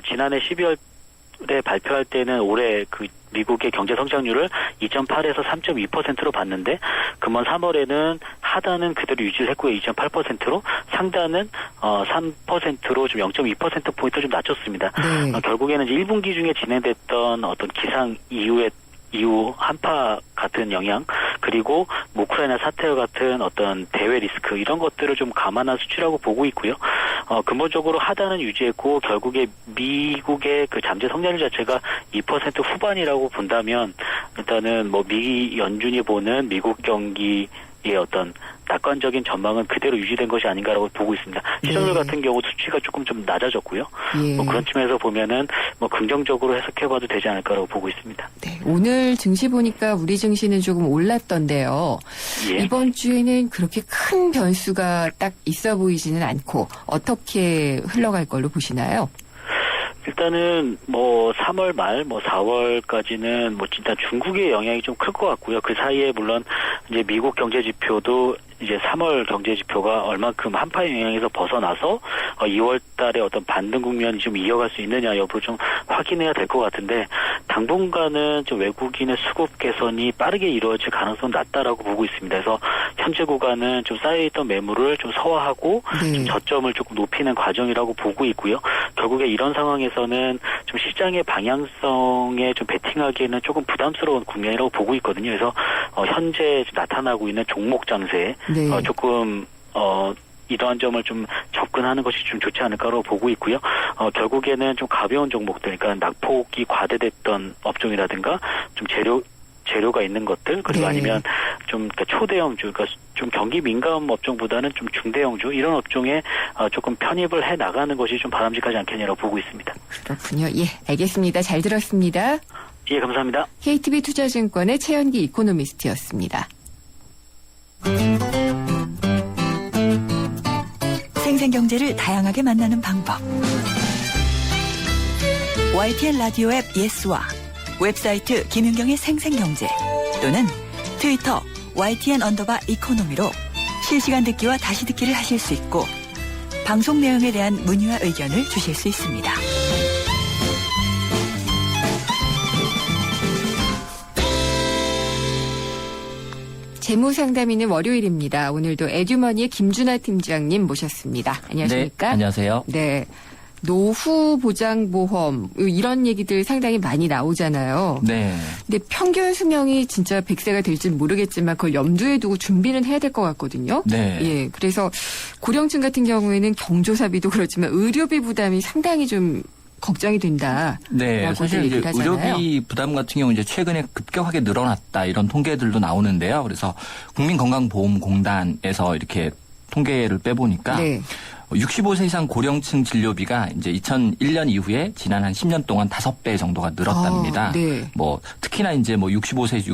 S12: 지난해 12월에 발표할 때는 올해 그 미국의 경제 성장률을 2.8에서 3.2%로 봤는데 금번 3월에는 하단은 그대로 유지를 했고요. 2.8%로 상단은 3%로 좀 0.2% 포인트 좀 낮췄습니다.
S5: 네.
S12: 결국에는 이제 1분기 중에 진행됐던 어떤 기상 이후 한파 같은 영향 그리고 우크라이나 사태와 같은 어떤 대외 리스크 이런 것들을 좀 감안한 수치라고 보고 있고요. 근본적으로 하단은 유지했고 결국에 미국의 그 잠재 성장률 자체가 2% 후반이라고 본다면 일단은 뭐 미 연준이 보는 미국 경기의 어떤 낙관적인 전망은 그대로 유지된 것이 아닌가라고 보고 있습니다. 시장률 같은 경우 수치가 조금 좀 낮아졌고요. 뭐 그런 측면에서 보면은 뭐 긍정적으로 해석해봐도 되지 않을까라고 보고 있습니다.
S5: 네, 오늘 증시 보니까 우리 증시는 조금 올랐던데요. 이번 주에는 그렇게 큰 변수가 딱 있어 보이지는 않고 어떻게 흘러갈 걸로 보시나요?
S12: 일단은 뭐 3월 말 뭐 4월까지는 뭐 진짜 중국의 영향이 좀 클 것 같고요. 그 사이에 물론 이제 미국 경제 지표도 이제 3월 경제 지표가 얼만큼 한파의 영향에서 벗어나서 2월 달에 어떤 반등 국면이 좀 이어갈 수 있느냐 여부를 좀 확인해야 될 것 같은데 당분간은 좀 외국인의 수급 개선이 빠르게 이루어질 가능성은 낮다라고 보고 있습니다. 그래서 현재 구간은 좀 쌓여있던 매물을 좀 서화하고 좀 저점을 조금 높이는 과정이라고 보고 있고요. 결국에 이런 상황에서는 좀 시장의 방향성에 좀 베팅하기에는 조금 부담스러운 국면이라고 보고 있거든요. 그래서 현재 나타나고 있는 종목 장세 조금 이러한 점을 좀 접근하는 것이 좀 좋지 않을까로 보고 있고요. 결국에는 좀 가벼운 종목들, 그러니까 낙폭이 과대됐던 업종이라든가 좀 재료가 있는 것들, 그리고 아니면 좀 초대형주, 그러니까 좀 경기 민감 업종보다는 좀 중대형주 이런 업종에 조금 편입을 해 나가는 것이 좀 바람직하지 않겠냐라고 보고 있습니다.
S5: 그렇군요. 예, 알겠습니다. 잘 들었습니다.
S12: 예, 감사합니다.
S5: KTB 투자증권의 최현기 이코노미스트였습니다.
S1: 생생경제를 다양하게 만나는 방법. YTN 라디오 앱 예스와 웹사이트 김윤경의 생생경제 또는 트위터 YTN_이코노미로 실시간 듣기와 다시 듣기를 하실 수 있고 방송 내용에 대한 문의와 의견을 주실 수 있습니다.
S5: 재무상담인은 월요일입니다. 오늘도 에듀머니의 김준하 팀장님 모셨습니다. 안녕하십니까?
S13: 네, 안녕하세요.
S5: 네. 노후 보장보험 이런 얘기들 상당히 많이 나오잖아요.
S13: 네.
S5: 근데 평균 수명이 진짜 100세가 될지는 모르겠지만 그걸 염두에 두고 준비는 해야 될 것 같거든요.
S13: 네.
S5: 예. 그래서 고령층 같은 경우에는 경조사비도 그렇지만 의료비 부담이 상당히 좀 걱정이 된다.
S13: 네, 사실 이제 의료비 부담 같은 경우 이제 최근에 급격하게 늘어났다 이런 통계들도 나오는데요. 그래서 국민건강보험공단에서 이렇게 통계를 빼보니까 65세 이상 고령층 진료비가 이제 2001년 이후에 지난 한 10년 동안 5배 정도가 늘었답니다. 뭐 특히나 이제 뭐 65세,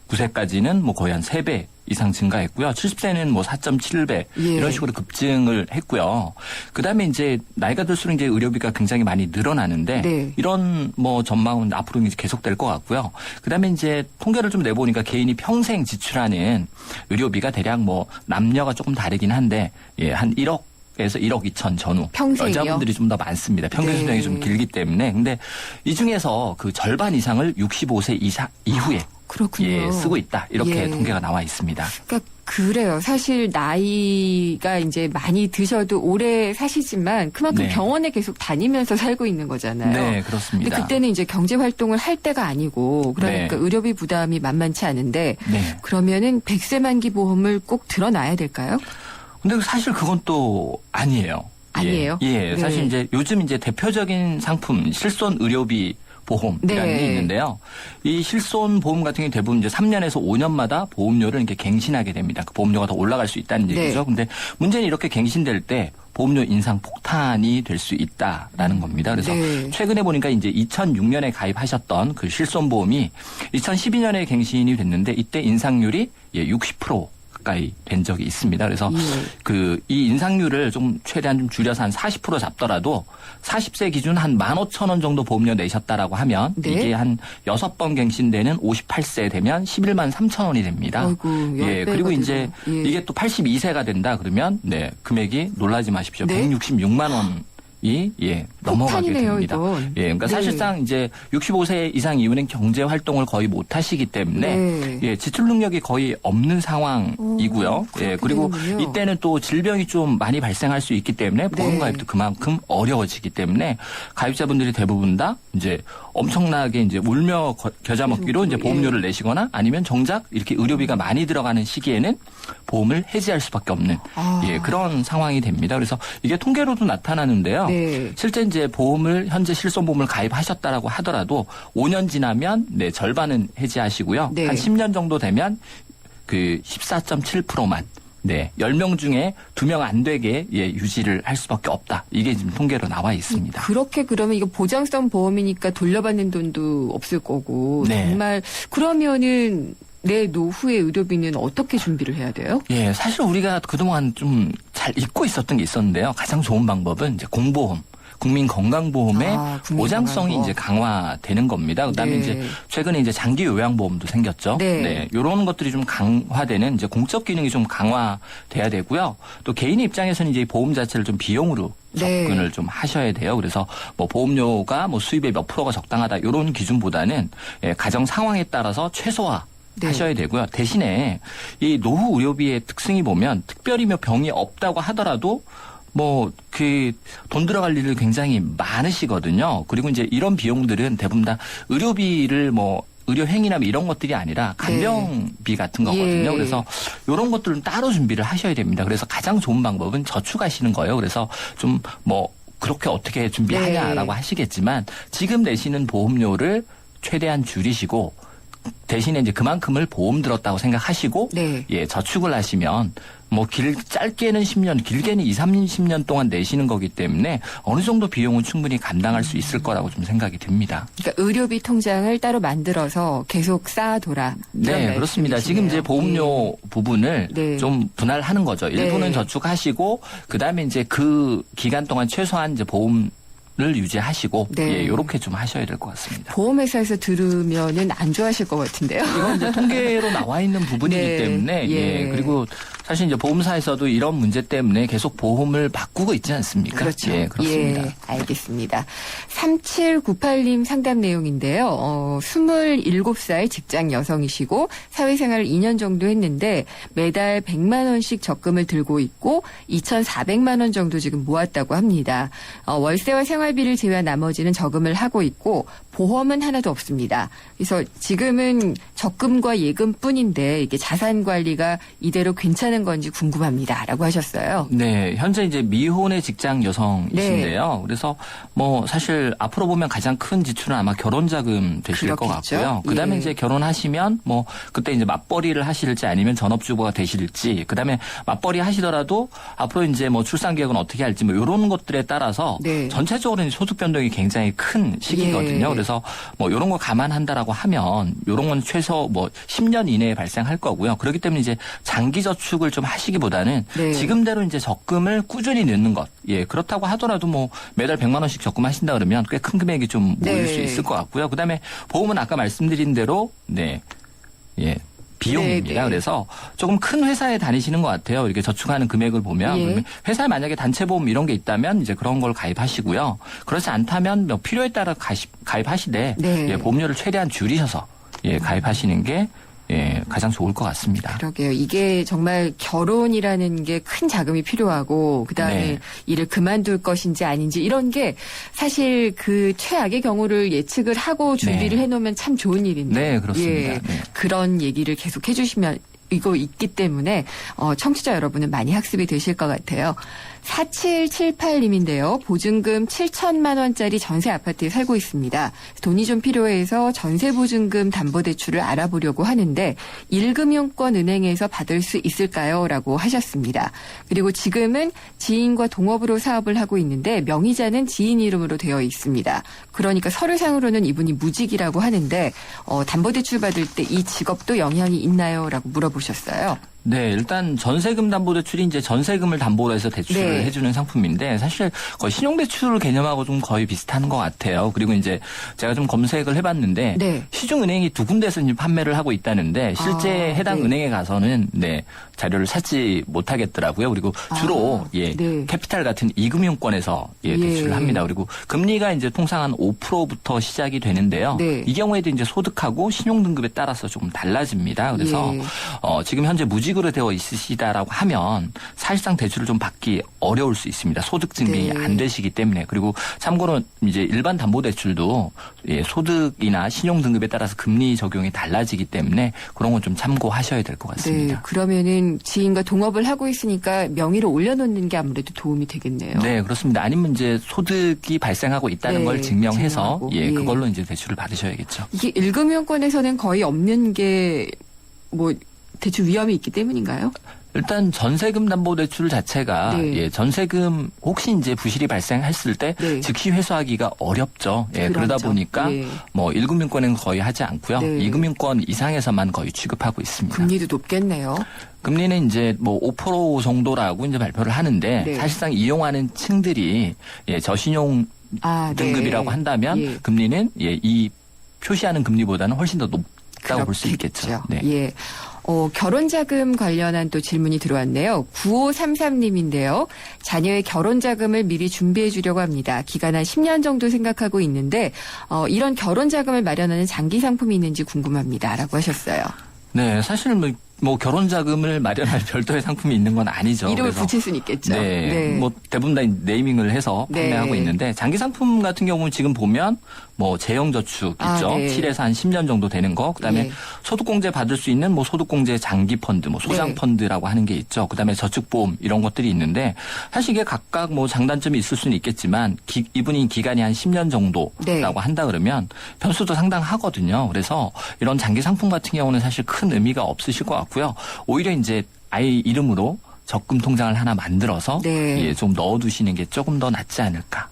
S13: 69세까지는 뭐 거의 한 3배 이상 증가했고요. 70세는 뭐 4.7배 이런 식으로 급증을 했고요. 그다음에 이제 나이가 들수록 이제 의료비가 굉장히 많이 늘어나는데 이런 뭐 전망은 앞으로 이제 계속될 것 같고요. 그다음에 이제 통계를 좀 내보니까 개인이 평생 지출하는 의료비가 대략 뭐 남녀가 조금 다르긴 한데 한 1억 에서 1억 2천 전후. 평생이요? 여자분들이 좀 더 많습니다. 평균 수명이 좀 길기 때문에. 근데 이 중에서 그 절반 이상을 65세 이후에
S5: 그렇군요.
S13: 쓰고 있다. 이렇게 통계가 나와 있습니다.
S5: 그러니까 그래요. 사실 나이가 이제 많이 드셔도 오래 사시지만 그만큼 병원에 계속 다니면서 살고 있는 거잖아요.
S13: 네, 그렇습니다.
S5: 근데 그때는 이제 경제 활동을 할 때가 아니고 그러니까 의료비 부담이 만만치 않은데 그러면은 100세 만기 보험을 꼭 들어놔야 될까요?
S13: 근데 사실 그건 또 아니에요.
S5: 아니에요?
S13: 예. 사실 이제 요즘 이제 대표적인 상품 실손 의료비 보험이라는 게 있는데요. 이 실손 보험 같은 경우 대부분 이제 3년에서 5년마다 보험료를 이렇게 갱신하게 됩니다. 그 보험료가 더 올라갈 수 있다는 얘기죠. 근데 문제는 이렇게 갱신될 때 보험료 인상 폭탄이 될 수 있다라는 겁니다. 그래서 최근에 보니까 이제 2006년에 가입하셨던 그 실손 보험이 2012년에 갱신이 됐는데 이때 인상률이 60% 가까이 된 적이 있습니다. 그래서 이 인상률을 좀 최대한 좀 줄여서 한 40% 잡더라도 40세 기준 한 15,000원 정도 보험료 내셨다라고 하면 이게 한 6번 갱신되는 58세 되면 11만 3천원이 됩니다.
S5: 아이고,
S13: 그리고 이제 이게 또 82세가 된다 그러면 금액이 놀라지 마십시오. 166만 원 넘어가게
S5: 폭탄이네요,
S13: 됩니다.
S5: 이건.
S13: 그러니까
S5: 네.
S13: 사실상 이제 65세 이상 이후는 경제 활동을 거의 못 하시기 때문에 지출 능력이 거의 없는 상황이고요. 그리고
S5: 되는군요.
S13: 이때는 또 질병이 좀 많이 발생할 수 있기 때문에 보험 가입도 그만큼 어려워지기 때문에 가입자분들이 대부분 다 이제 엄청나게 이제 울며 겨자 먹기로 이제 보험료를 내시거나 아니면 정작 이렇게 의료비가 많이 들어가는 시기에는 보험을 해지할 수밖에 없는 그런 상황이 됩니다. 그래서 이게 통계로도 나타나는데요. 실제 이제 현재 실손보험을 가입하셨다라고 하더라도 5년 지나면 절반은 해지하시고요. 한 10년 정도 되면 그 14.7%만 10명 중에 2명 안 되게 유지를 할 수밖에 없다. 이게 지금 통계로 나와 있습니다.
S5: 그렇게 그러면 이거 보장성 보험이니까 돌려받는 돈도 없을 거고 정말 그러면은 내 노후의 의료비는 어떻게 준비를 해야 돼요?
S13: 사실 우리가 그동안 좀 잘 잊고 있었던 게 있었는데요. 가장 좋은 방법은 이제 공보험. 국민건강보험의 보장성이 이제 강화되는 겁니다. 그다음에 이제 최근에 이제 장기 요양보험도 생겼죠. 이런 것들이 좀 강화되는 이제 공적 기능이 좀 강화돼야 되고요. 또 개인 입장에서는 이제 보험 자체를 좀 비용으로 접근을 좀 하셔야 돼요. 그래서 뭐 보험료가 뭐 수입의 몇 프로가 적당하다 이런 기준보다는 가정 상황에 따라서 최소화. 하셔야 되고요. 대신에 이 노후 의료비의 특징이 보면 특별히 병이 없다고 하더라도 돈 들어갈 일이 굉장히 많으시거든요. 그리고 이제 이런 비용들은 대부분 다 의료비를 의료행위나 이런 것들이 아니라 간병비 같은 거거든요. 그래서 이런 것들은 따로 준비를 하셔야 됩니다. 그래서 가장 좋은 방법은 저축하시는 거예요. 그래서 좀 그렇게 어떻게 준비하냐라고 하시겠지만 지금 내시는 보험료를 최대한 줄이시고 대신에 이제 그만큼을 보험 들었다고 생각하시고 저축을 하시면 짧게는 10년, 길게는 30년 동안 내시는 거기 때문에 어느 정도 비용은 충분히 감당할 수 있을 거라고 좀 생각이 듭니다.
S5: 그러니까 의료비 통장을 따로 만들어서 계속 쌓아둬라.
S13: 그렇습니다. 지금 이제 보험료 부분을 좀 분할하는 거죠. 일부는 저축하시고 그다음에 이제 그 기간 동안 최소한 이제 보험 를 유지하시고 이렇게 좀 하셔야 될 것 같습니다.
S5: 보험회사에서 들으면은 안 좋아하실 것 같은데요.
S13: 이건 이제 통계로 나와 있는 부분이기 때문에 그리고 사실 이제 보험사에서도 이런 문제 때문에 계속 보험을 바꾸고 있지 않습니까?
S5: 그렇죠.
S13: 그렇습니다.
S5: 알겠습니다. 3798님 상담 내용인데요. 27살 직장 여성이시고 사회생활을 2년 정도 했는데 매달 100만 원씩 적금을 들고 있고 2,400만 원 정도 지금 모았다고 합니다. 월세와 생활비를 제외한 나머지는 저금을 하고 있고 보험은 하나도 없습니다. 그래서 지금은 적금과 예금뿐인데 이게 자산 관리가 이대로 괜찮은 건지 궁금합니다라고 하셨어요.
S13: 현재 이제 미혼의 직장 여성이신데요. 그래서 사실 앞으로 보면 가장 큰 지출은 아마 결혼 자금 되실 것 같고요. 그다음에 이제 결혼하시면 그때 이제 맞벌이를 하실지 아니면 전업주부가 되실지 그다음에 맞벌이 하시더라도 앞으로 이제 출산 계획은 어떻게 할지 이런 것들에 따라서 전체적으로 소득 변동이 굉장히 큰 시기거든요. 그래서 이런 거 감안한다라고 하면 이런 건 최소 10년 이내에 발생할 거고요. 그렇기 때문에 이제 장기 저축을 좀 하시기보다는 지금대로 이제 적금을 꾸준히 넣는 것. 그렇다고 하더라도 매달 100만 원씩 적금하신다 그러면 꽤 큰 금액이 좀 모일 수 있을 것 같고요. 그다음에 보험은 아까 말씀드린 대로 비용입니다. 그래서 조금 큰 회사에 다니시는 것 같아요. 이렇게 저축하는 금액을 보면 회사에 만약에 단체보험 이런 게 있다면 이제 그런 걸 가입하시고요. 그렇지 않다면 필요에 따라 가입하시되 보험료를 최대한 줄이셔서 가입하시는 게 가장 좋을 것 같습니다.
S5: 그러게요. 이게 정말 결혼이라는 게 큰 자금이 필요하고 그다음에 일을 그만둘 것인지 아닌지 이런 게 사실 그 최악의 경우를 예측을 하고 준비를 해놓으면 참 좋은 일인데.
S13: 그렇습니다.
S5: 그런 얘기를 계속 해주시면 이거 있기 때문에 청취자 여러분은 많이 학습이 되실 것 같아요. 4778님인데요. 보증금 7천만 원짜리 전세 아파트에 살고 있습니다. 돈이 좀 필요해서 전세보증금 담보대출을 알아보려고 하는데 1금융권은행에서 받을 수 있을까요? 라고 하셨습니다. 그리고 지금은 지인과 동업으로 사업을 하고 있는데 명의자는 지인 이름으로 되어 있습니다. 그러니까 서류상으로는 이분이 무직이라고 하는데 담보대출 받을 때 이 직업도 영향이 있나요? 라고 물어보셨어요.
S13: 네, 일단 전세금 담보대출이 이제 전세금을 담보로 해서 대출을 해주는 상품인데 사실 거의 신용대출 개념하고 좀 거의 비슷한 것 같아요. 그리고 이제 제가 좀 검색을 해봤는데 시중은행이 2군데서 이제 판매를 하고 있다는데 실제 해당 은행에 가서는 자료를 찾지 못하겠더라고요. 그리고 주로 캐피탈 같은 이금융권에서 대출을 합니다. 그리고 금리가 이제 통상 한 5%부터 시작이 되는데요. 이 경우에도 이제 소득하고 신용 등급에 따라서 조금 달라집니다. 그래서 지금 현재 무직으로 되어 있으시다라고 하면 사실상 대출을 좀 받기 어려울 수 있습니다. 소득 증빙이 안 되시기 때문에. 그리고 참고로 이제 일반 담보대출도 소득이나 신용 등급에 따라서 금리 적용이 달라지기 때문에 그런 건 좀 참고하셔야 될 것 같습니다.
S5: 그러면은 지인과 동업을 하고 있으니까 명의를 올려놓는 게 아무래도 도움이 되겠네요.
S13: 네, 그렇습니다. 아니면 이제 소득이 발생하고 있다는 걸 증명해서 그걸로 이제 대출을 받으셔야겠죠.
S5: 이게 1금융권에서는 거의 없는 게 뭐 대출 위험이 있기 때문인가요?
S13: 일단 전세금 담보대출 자체가 전세금 혹시 이제 부실이 발생했을 때 즉시 회수하기가 어렵죠. 그러다 보니까 뭐 1금융권은 거의 하지 않고요. 2금융권 이상에서만 거의 취급하고 있습니다.
S5: 금리도 높겠네요.
S13: 금리는 이제 뭐 5% 정도라고 이제 발표를 하는데 사실상 이용하는 층들이 저신용 등급이라고 한다면 금리는 이 표시하는 금리보다는 훨씬 더 높다고 볼 수 있겠죠. 네.
S5: 결혼자금 관련한 또 질문이 들어왔네요. 9533님인데요. 자녀의 결혼자금을 미리 준비해 주려고 합니다. 기간 한 10년 정도 생각하고 있는데 이런 결혼자금을 마련하는 장기 상품이 있는지 궁금합니다. 라고 하셨어요.
S13: 네, 사실 뭐 결혼자금을 마련할 별도의 상품이 있는 건 아니죠.
S5: 이름을 붙일 수는 있겠죠.
S13: 뭐 대부분 다 네이밍을 해서 판매하고 있는데 장기 상품 같은 경우는 지금 보면 뭐 재형저축 있죠. 7에서 한 10년 정도 되는 거. 그다음에 소득공제 받을 수 있는 뭐 소득공제 장기펀드, 뭐 소장펀드라고 하는 게 있죠. 그다음에 저축보험 이런 것들이 있는데 사실 이게 각각 뭐 장단점이 있을 수는 있겠지만 이분이 기간이 한 10년 정도라고 한다 그러면 편수도 상당하거든요. 그래서 이런 장기 상품 같은 경우는 사실 큰 의미가 없으실 것 같고요. 오히려 이제 아이 이름으로 적금 통장을 하나 만들어서 좀 넣어두시는 게 조금 더 낫지 않을까.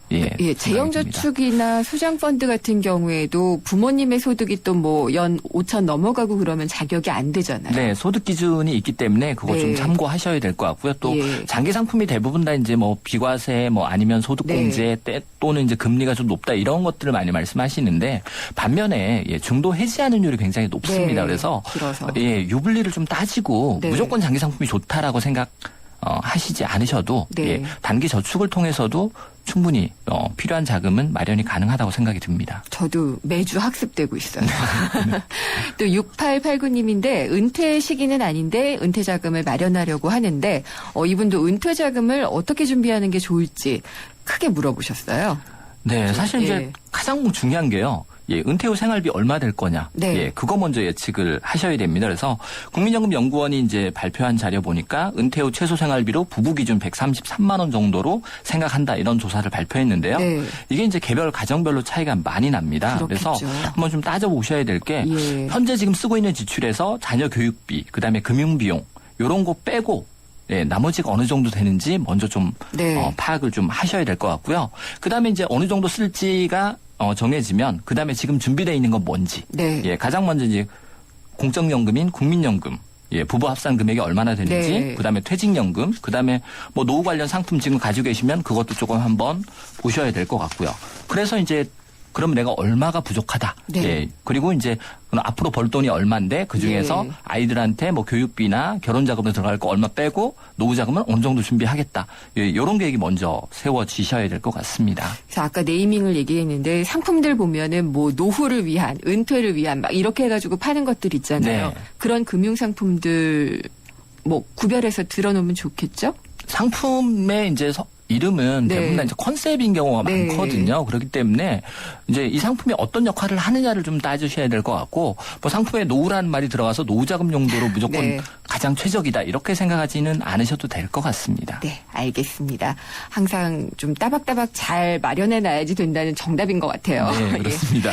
S5: 재형저축이나 소장펀드 같은 경우에도 부모님의 소득이 또 뭐 연 5천 넘어가고 그러면 자격이 안 되잖아요.
S13: 네, 소득 기준이 있기 때문에 그거 좀 참고하셔야 될 것 같고요. 또 장기 상품이 대부분 다 이제 뭐 비과세 뭐 아니면 소득공제 또는 이제 금리가 좀 높다 이런 것들을 많이 말씀하시는데 반면에 중도 해지하는율이 굉장히 높습니다. 그래서 유불리를 좀 따지고 무조건 장기 상품이 좋다라고 하시지 않으셔도 단기 저축을 통해서도 충분히 필요한 자금은 마련이 가능하다고 생각이 듭니다.
S5: 저도 매주 학습되고 있어요. 또 6889님인데 은퇴 시기는 아닌데 은퇴 자금을 마련하려고 하는데 이분도 은퇴 자금을 어떻게 준비하는 게 좋을지 크게 물어보셨어요.
S13: 네, 사실 이제 가장 중요한 게요. 은퇴 후 생활비 얼마 될 거냐. 그거 먼저 예측을 하셔야 됩니다. 그래서 국민연금연구원이 이제 발표한 자료 보니까 은퇴 후 최소 생활비로 부부 기준 133만 원 정도로 생각한다 이런 조사를 발표했는데요. 이게 이제 개별 가정별로 차이가 많이 납니다. 그래서 한번 좀 따져보셔야 될 게 현재 지금 쓰고 있는 지출에서 자녀 교육비, 그다음에 금융비용 이런 거 빼고 나머지가 어느 정도 되는지 먼저 좀 파악을 좀 하셔야 될 것 같고요. 그다음에 이제 어느 정도 쓸지가 정해지면 그다음에 지금 준비되어 있는 건 뭔지. 가장 먼저 이제 공적연금인 국민연금. 부부 합산 금액이 얼마나 되는지. 그다음에 퇴직연금. 그다음에 뭐 노후 관련 상품 지금 가지고 계시면 그것도 조금 한번 보셔야 될 것 같고요. 그래서 이제 그럼 내가 얼마가 부족하다. 그리고 이제 앞으로 벌 돈이 얼마인데 그중에서 아이들한테 뭐 교육비나 결혼자금으로 들어갈 거 얼마 빼고 노후자금은 어느 정도 준비하겠다. 이런 계획이 먼저 세워지셔야 될 것 같습니다.
S5: 그래서 아까 네이밍을 얘기했는데 상품들 보면은 뭐 노후를 위한, 은퇴를 위한 막 이렇게 해가지고 파는 것들 있잖아요. 그런 금융상품들 뭐 구별해서 들어놓으면 좋겠죠?
S13: 상품에 이제 이름은 대부분 다 이제 컨셉인 경우가 많거든요. 그렇기 때문에 이제 이 상품이 어떤 역할을 하느냐를 좀 따지셔야 될 것 같고, 뭐 상품에 노후라는 말이 들어가서 노후자금 용도로 무조건 가장 최적이다 이렇게 생각하지는 않으셔도 될 것 같습니다.
S5: 네, 알겠습니다. 항상 좀 따박따박 잘 마련해놔야지 된다는 정답인 것 같아요.
S13: 네, 그렇습니다.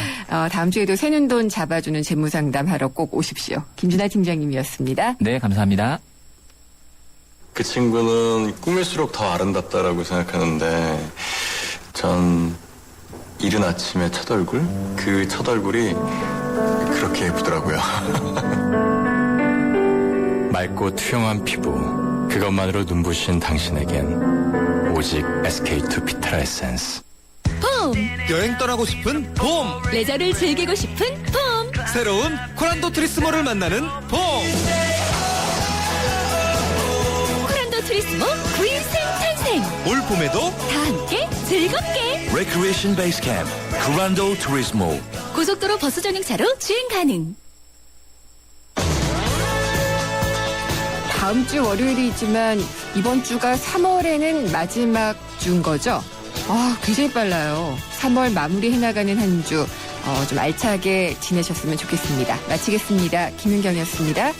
S5: 다음 주에도 새는 돈 잡아주는 재무상담하러 꼭 오십시오. 김준하 팀장님이었습니다.
S13: 네, 감사합니다.
S14: 그 친구는 꾸밀수록 더 아름답다라고 생각하는데 전 이른 아침의 첫 얼굴? 그 첫 얼굴이 그렇게 예쁘더라고요. 맑고 투영한 피부, 그것만으로 눈부신 당신에겐 오직 SK2 비트라 에센스.
S7: 봄! 여행 떠나고 싶은 봄!
S11: 레저를 즐기고 싶은 봄!
S7: 새로운 코란도 트리스모를 만나는 봄!
S11: 코란도 트리스모 구인생 탄생!
S7: 올 봄에도
S11: 다 함께 즐겁게!
S9: Recreation Base Camp, Corando Turismo.
S11: 고속도로 버스 전용차로 주행 가능!
S5: 다음 주 월요일이지만 이번 주가 3월에는 마지막 주인 거죠? 굉장히 빨라요. 3월 마무리 해나가는 한 주, 좀 알차게 지내셨으면 좋겠습니다. 마치겠습니다. 김윤경이었습니다.